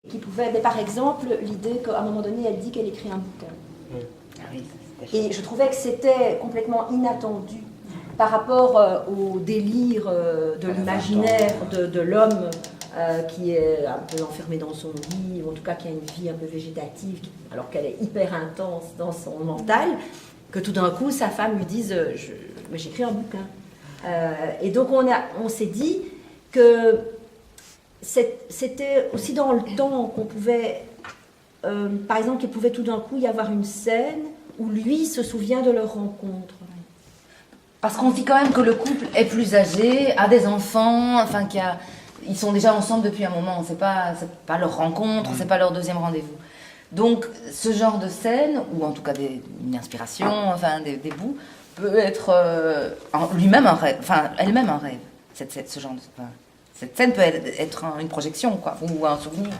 Qui pouvait, mais par exemple, l'idée qu'à un moment donné, elle dit qu'elle écrit un bouquin. Ah oui, Et je trouvais que c'était complètement inattendu par rapport au délire de l'imaginaire de l'homme qui est un peu enfermé dans son lit, ou en tout cas qui a une vie un peu végétative, alors qu'elle est hyper intense dans son mental, que tout d'un coup, sa femme lui dise j'écris un bouquin. Et donc on s'est dit que c'était aussi dans le temps qu'on pouvait, par exemple, qu'il pouvait tout d'un coup y avoir une scène où lui se souvient de leur rencontre. Parce qu'on dit quand même que le couple est plus âgé, a des enfants, enfin ils sont déjà ensemble depuis un moment, c'est pas leur rencontre, c'est pas leur deuxième rendez-vous. Donc ce genre de scène, ou en tout cas une inspiration, enfin des bouts, peut être lui-même un rêve, enfin elle-même un rêve. Ce genre cette scène peut être une projection, quoi, ou un souvenir.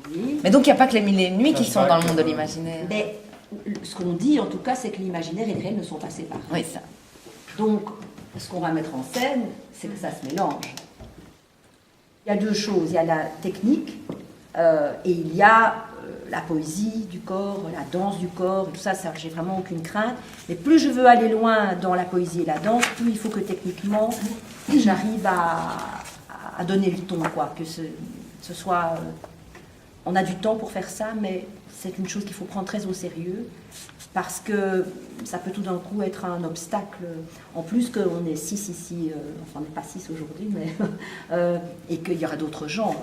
Oui. Mais donc il n'y a pas que les mille et une nuits qui sont dans le monde de l'imaginaire. Mais ce qu'on dit en tout cas, c'est que l'imaginaire et le réel ne sont pas séparés. Oui, ça. Donc, ce qu'on va mettre en scène, c'est que ça se mélange. Il y a deux choses. Il y a la technique et il y a la poésie du corps, la danse du corps, et tout ça, j'ai vraiment aucune crainte. Mais plus je veux aller loin dans la poésie et la danse, plus il faut que techniquement, j'arrive à donner le ton, quoi, que ce soit... on a du temps pour faire ça, mais c'est une chose qu'il faut prendre très au sérieux, parce que ça peut tout d'un coup être un obstacle. En plus qu'on est 6 ici, enfin on n'est pas 6 aujourd'hui, mais et qu'il y aura d'autres gens.